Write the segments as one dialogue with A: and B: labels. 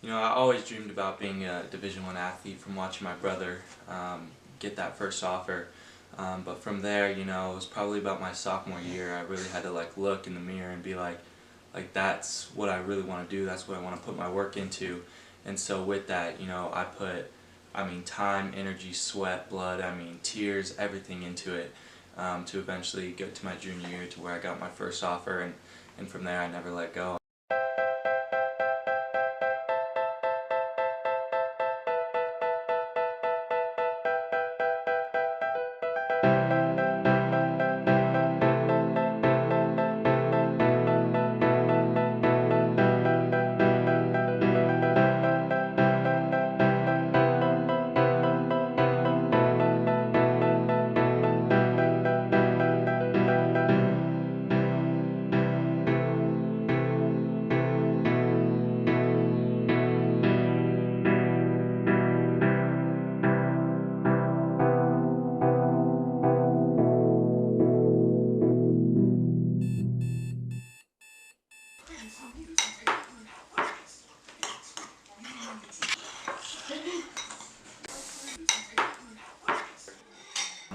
A: You know, I always dreamed about being a Division I athlete from watching my brother get that first offer. But from there, you know, it was probably about my sophomore year. I really had to look in the mirror and be like that's what I really want to do. That's what I want to put my work into. And so with that, you know, I put, time, energy, sweat, blood, tears, everything into it to eventually get to my junior year to where I got my first offer, and from there I never let go.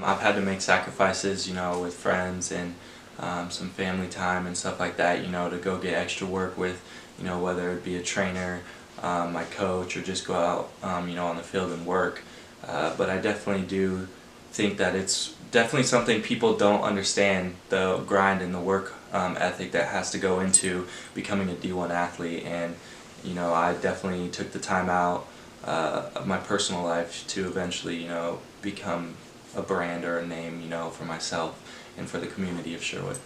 A: I've had to make sacrifices, you know, with friends and some family time and stuff like that, you know, to go get extra work with, you know, whether it be a trainer, my coach, or just go out, you know, on the field and work. But I definitely do think that it's definitely something people don't understand, the grind and the work ethic that has to go into becoming a D1 athlete. And, you know, I definitely took the time out of my personal life to eventually, you know, become a brand or a name, you know, for myself and for the community of Sherwood.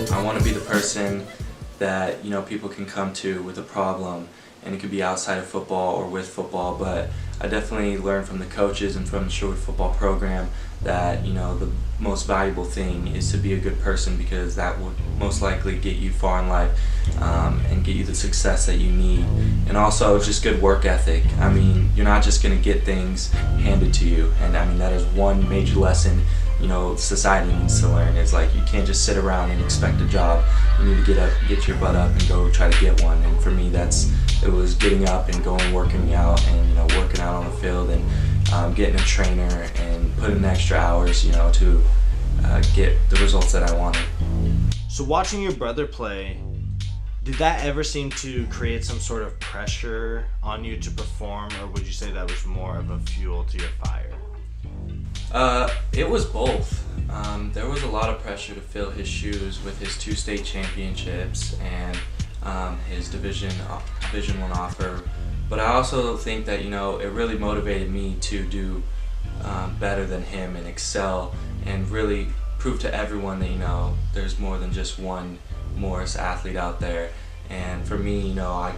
A: I want to be the person that, you know, people can come to with a problem, and it could be outside of football or with football. But I definitely learned from the coaches and from the Sherwood football program that, you know, the most valuable thing is to be a good person, because that would most likely get you far in life and get you the success that you need. And also just good work ethic. I mean, you're not just going to get things handed to you, and I mean that is one major lesson, you know, society needs to learn. Is like, you can't just sit around and expect a job. You need to get up, get your butt up, and go try to get one. And for me, it was getting up and going, working out, and, you know, working out on the field, and getting a trainer and putting in extra hours, you know, to get the results that I wanted.
B: So watching your brother play, did that ever seem to create some sort of pressure on you to perform, or would you say that was more of a fuel to your fire?
A: It was both. There was a lot of pressure to fill his shoes with his 2 state championships and his Division I offer. But I also think that, you know, it really motivated me to do better than him and excel and really prove to everyone that, you know, there's more than just one Morris athlete out there. And for me, you know, I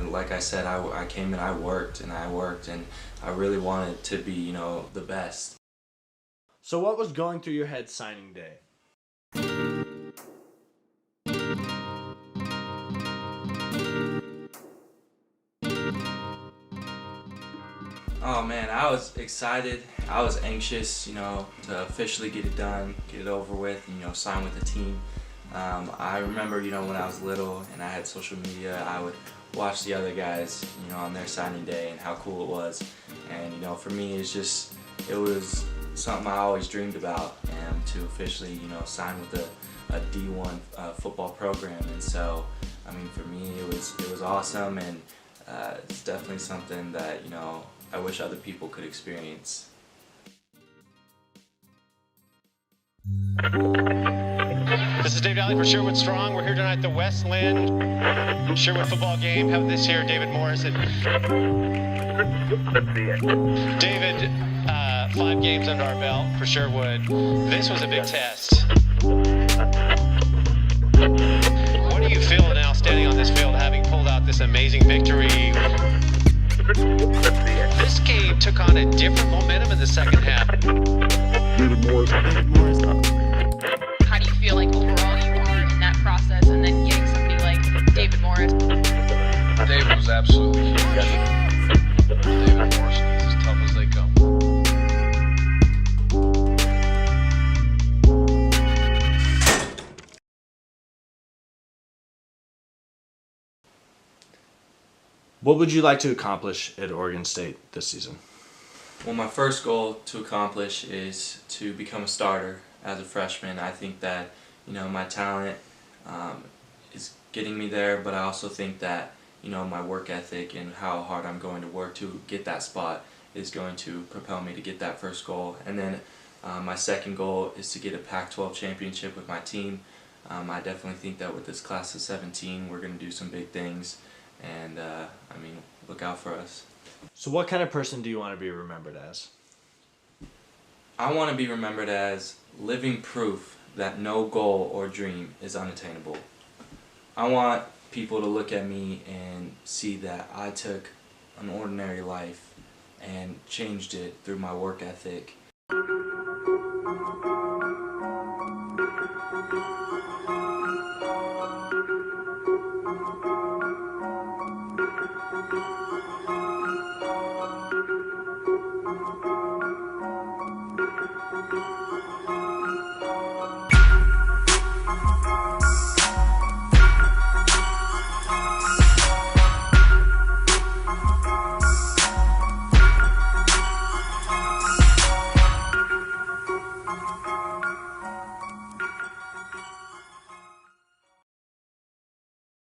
A: like I said, I came and I worked and I really wanted to be, you know, the best.
B: So what was going through your head signing day?
A: Oh man, I was excited. I was anxious, you know, to officially get it done, get it over with, and, you know, sign with the team. I remember, you know, when I was little and I had social media, I would watch the other guys, you know, on their signing day and how cool it was. And, you know, for me, it was something I always dreamed about, and to officially, you know, sign with a D1 football program. And so, I mean, for me, it was awesome, and it's definitely something that, you know, I wish other people could experience.
C: This is David Alley for Sherwood Strong. We're here tonight at the Westland Sherwood football game. Have this here, David Morris. David, 5 games under our belt for Sherwood. This was a big test. What do you feel now standing on this field, having pulled out this amazing victory? This game took on a different momentum in the second half.
D: David Morris.
E: How do you feel like overall you are in that process, and then getting somebody like David Morris?
D: David was absolutely huge. David Morris is as tough as they come.
B: What would you like to accomplish at Oregon State this season?
A: Well, my first goal to accomplish is to become a starter as a freshman. I think that, my talent is getting me there, but I also think that, my work ethic and how hard I'm going to work to get that spot is going to propel me to get that first goal. And then my second goal is to get a Pac-12 championship with my team. I definitely think that with this class of 17, we're going to do some big things. And, look out for us.
B: So what kind of person do you want to be remembered as?
A: I want to be remembered as living proof that no goal or dream is unattainable. I want people to look at me and see that I took an ordinary life and changed it through my work ethic.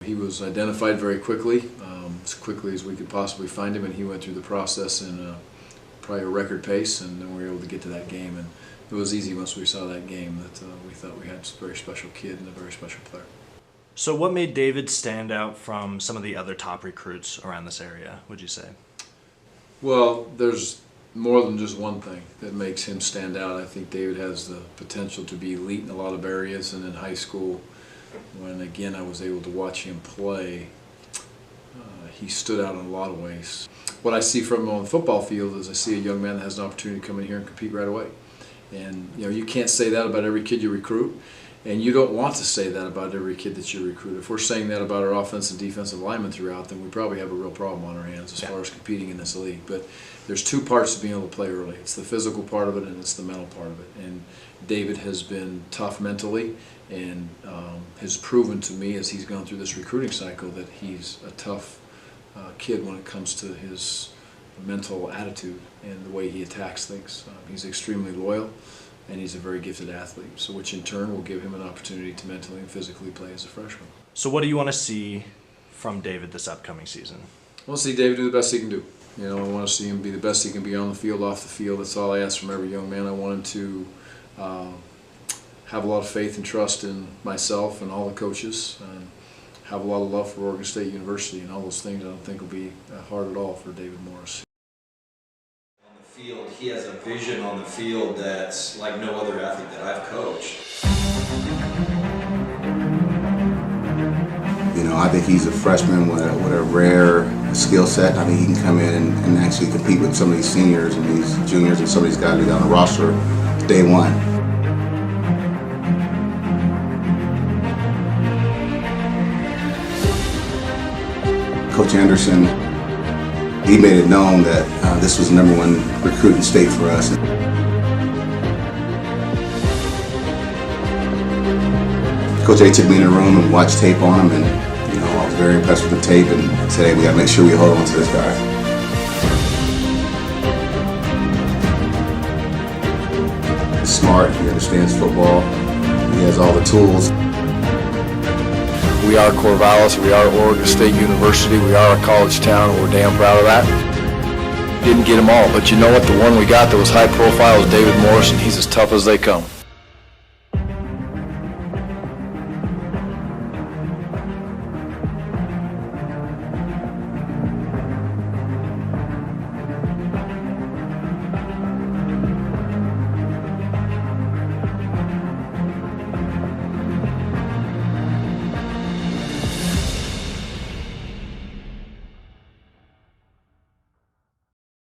F: He was identified very quickly, as quickly as we could possibly find him, and he went through the process in probably a record pace, and then we were able to get to that game. And it was easy once we saw that game that we thought we had a very special kid and a very special player.
B: So what made David stand out from some of the other top recruits around this area, would you say?
F: Well, there's more than just one thing that makes him stand out. I think David has the potential to be elite in a lot of areas, and in high school, when again I was able to watch him play, he stood out in a lot of ways. What I see from him on the football field is I see a young man that has an opportunity to come in here and compete right away. And you can't say that about every kid you recruit, and you don't want to say that about every kid that you recruit. If we're saying that about our offensive and defensive linemen throughout, then we probably have a real problem on our hands as far as competing in this league. But there's two parts to being able to play early. It's the physical part of it and it's the mental part of it. And David has been tough mentally, and has proven to me as he's gone through this recruiting cycle that he's a tough kid when it comes to his mental attitude and the way he attacks things. He's extremely loyal, and he's a very gifted athlete, so which in turn will give him an opportunity to mentally and physically play as a freshman.
B: So what do you want to see from David this upcoming season?
F: I want to see David do the best he can do. I want to see him be the best he can be on the field, off the field. That's all I ask from every young man. I want him to have a lot of faith and trust in myself and all the coaches, and have a lot of love for Oregon State University, and all those things I don't think will be hard at all for David Morris.
G: On the field, he has a vision on the field that's like no other athlete that I've coached.
H: I think he's a freshman with a rare skill set. I think he can come in and actually compete with some of these seniors and these juniors and some of these guys on the roster day one. Coach Anderson, he made it known that this was the #1 recruit in state for us. Coach A took me in a room and watched tape on him, and I was very impressed with the tape and said, hey, we got to make sure we hold on to this guy. He's smart, he understands football, he has all the tools.
D: We are Corvallis, we are Oregon State University, we are a college town, and we're damn proud of that. Didn't get them all, but you know what? The one we got that was high profile was David Morris, and he's as tough as they come.